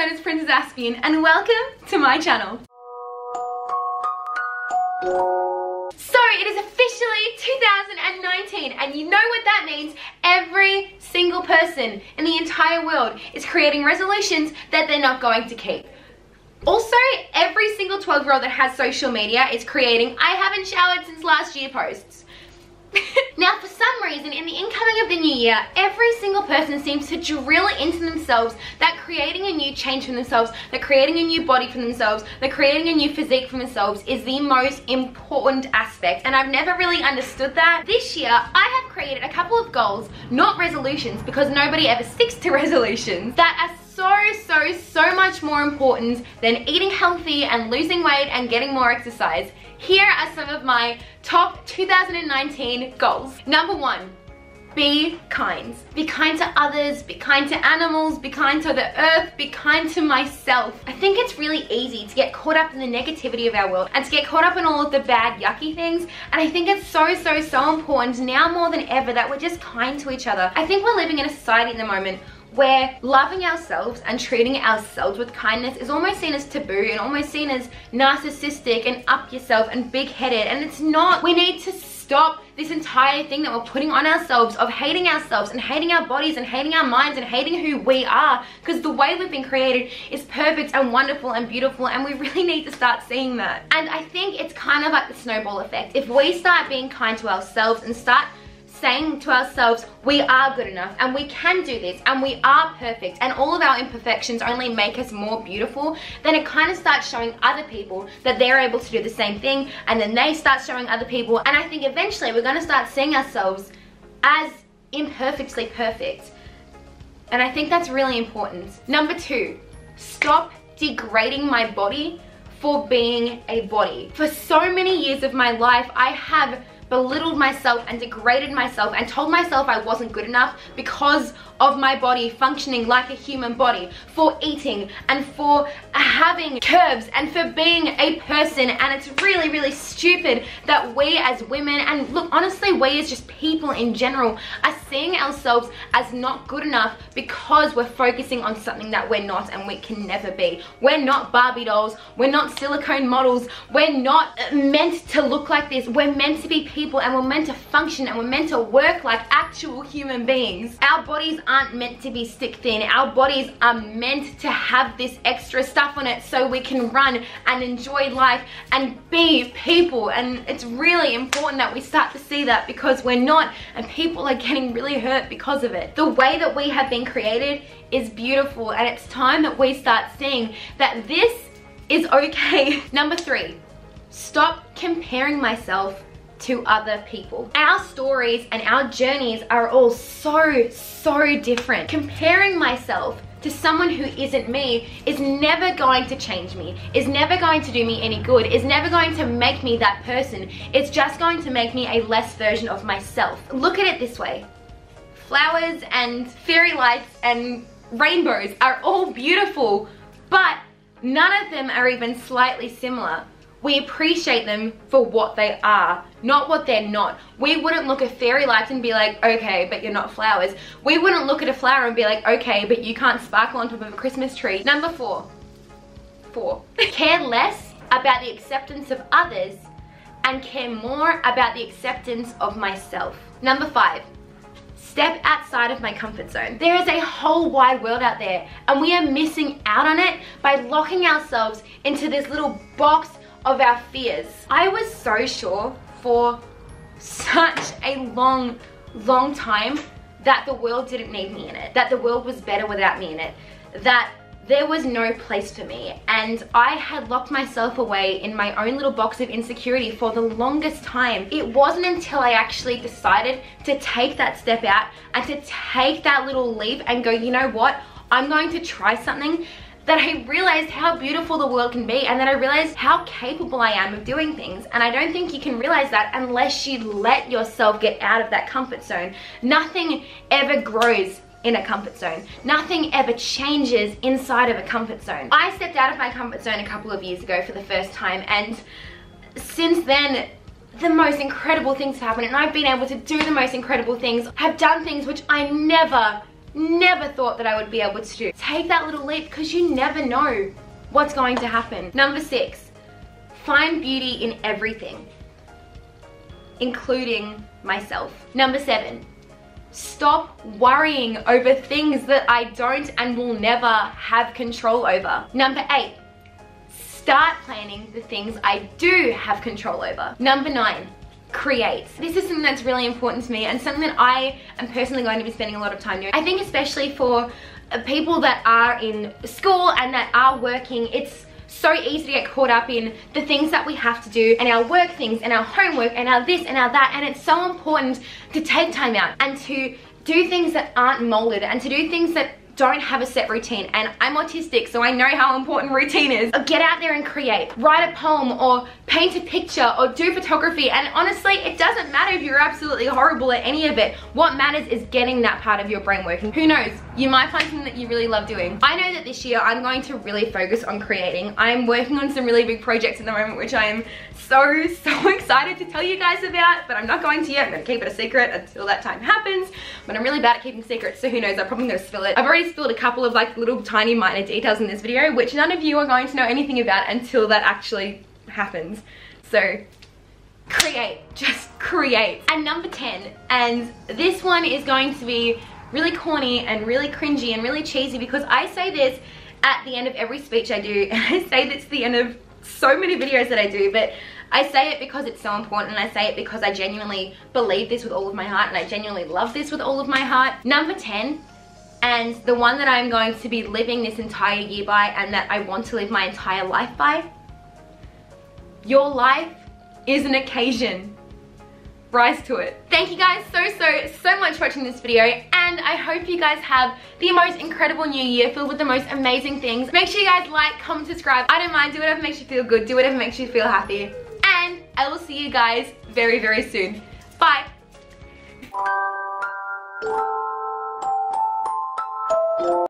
known as Princess Aspian, and welcome to my channel. So it is officially 2019, and you know what that means. Every single person in the entire world is creating resolutions that they're not going to keep. Also, every single 12-year-old that has social media is creating "I haven't showered since last year" posts. Now, for some reason, in the incoming of the new year, every single person seems to drill into themselves that creating a new change for themselves, that creating a new body for themselves, that creating a new physique for themselves is the most important aspect. And I've never really understood that. This year, I have created a couple of goals, not resolutions, because nobody ever sticks to resolutions, that are so much more important than eating healthy and losing weight and getting more exercise. Here are some of my top 2019 goals. Number 1, be kind. Be kind to others, be kind to animals, be kind to the earth, be kind to myself. I think it's really easy to get caught up in the negativity of our world and to get caught up in all of the bad, yucky things. And I think it's so important now more than ever that we're just kind to each other. I think we're living in a society at the moment where loving ourselves and treating ourselves with kindness is almost seen as taboo and almost seen as narcissistic and up yourself and big-headed, and it's not. We need to stop this entire thing that we're putting on ourselves of hating ourselves and hating our bodies and hating our minds and hating who we are, because the way we've been created is perfect and wonderful and beautiful, and we really need to start seeing that. And I think it's kind of like the snowball effect. If we start being kind to ourselves and start saying to ourselves, we are good enough and we can do this and we are perfect and all of our imperfections only make us more beautiful, then it kind of starts showing other people that they're able to do the same thing, and then they start showing other people, and I think eventually we're going to start seeing ourselves as imperfectly perfect. And I think that's really important. Number 2, stop degrading my body for being a body. For so many years of my life, I have belittled myself and degraded myself and told myself I wasn't good enough because of my body functioning like a human body, for eating and for having curves and for being a person. And it's really stupid that we as women, and look, honestly, we as just people in general, are seeing ourselves as not good enough because we're focusing on something that we're not and we can never be. We're not Barbie dolls, we're not silicone models, we're not meant to look like this. We're meant to be people, and we're meant to function, and we're meant to work like actual human beings. Our bodies aren't meant to be stick thin. Our bodies are meant to have this extra stuff on it so we can run and enjoy life and be people. And it's really important that we start to see that, because we're not, and people are getting really hurt because of it. The way that we have been created is beautiful, and it's time that we start seeing that this is okay. Number 3, stop comparing myself to other people. Our stories and our journeys are all so different. Comparing myself to someone who isn't me is never going to change me, is never going to do me any good, is never going to make me that person. It's just going to make me a less version of myself. Look at it this way. Flowers and fairy lights and rainbows are all beautiful, but none of them are even slightly similar. We appreciate them for what they are, not what they're not. We wouldn't look at fairy lights and be like, okay, but you're not flowers. We wouldn't look at a flower and be like, okay, but you can't sparkle on top of a Christmas tree. Number 4, care less about the acceptance of others and care more about the acceptance of myself. Number 5, step outside of my comfort zone. There is a whole wide world out there, and we are missing out on it by locking ourselves into this little box of our fears. I was so sure for such a long time that the world didn't need me in it, that the world was better without me in it, that there was no place for me, and I had locked myself away in my own little box of insecurity for the longest time. It wasn't until I actually decided to take that step out and to take that little leap and go, you know what, I'm going to try something, that I realized how beautiful the world can be, and that I realized how capable I am of doing things. And I don't think you can realize that unless you let yourself get out of that comfort zone. Nothing ever grows in a comfort zone. Nothing ever changes inside of a comfort zone. I stepped out of my comfort zone a couple of years ago for the first time, and since then the most incredible things have happened, and I've been able to do the most incredible things. I've done things which I never never thought that I would be able to do. Take that little leap, because you never know what's going to happen. Number 6, find beauty in everything, including myself. Number 7, stop worrying over things that I don't and will never have control over. Number 8, start planning the things I do have control over. Number 9, create. This is something that's really important to me and something that I am personally going to be spending a lot of time doing. I think especially for people that are in school and that are working, it's so easy to get caught up in the things that we have to do and our work things and our homework and our this and our that, and it's so important to take time out and to do things that aren't molded and to do things that don't have a set routine. And I'm autistic, so I know how important routine is. Get out there and create. Write a poem or paint a picture or do photography, and honestly, it doesn't matter if you're absolutely horrible at any of it. What matters is getting that part of your brain working. Who knows, you might find something that you really love doing. I know that this year I'm going to really focus on creating. I'm working on some really big projects at the moment, which I am so excited to tell you guys about, but I'm not going to yet. I'm going to keep it a secret until that time happens, but I'm really bad at keeping secrets, so who knows, I'm probably going to spill it. I've already spilled a couple of like little tiny minor details in this video, which none of you are going to know anything about until that actually happens. So create, just create. And number 10, and this one is going to be really corny and really cringy and really cheesy, because I say this at the end of every speech I do, and I say this at the end of so many videos that I do, but I say it because it's so important, and I say it because I genuinely believe this with all of my heart, and I genuinely love this with all of my heart. Number 10, and the one that I'm going to be living this entire year by, and that I want to live my entire life by: your life is an occasion. Rise to it. Thank you guys so much for watching this video, and I hope you guys have the most incredible new year filled with the most amazing things. Make sure you guys like, comment, subscribe. I don't mind. Do whatever makes you feel good. Do whatever makes you feel happy. And I will see you guys very soon. Bye.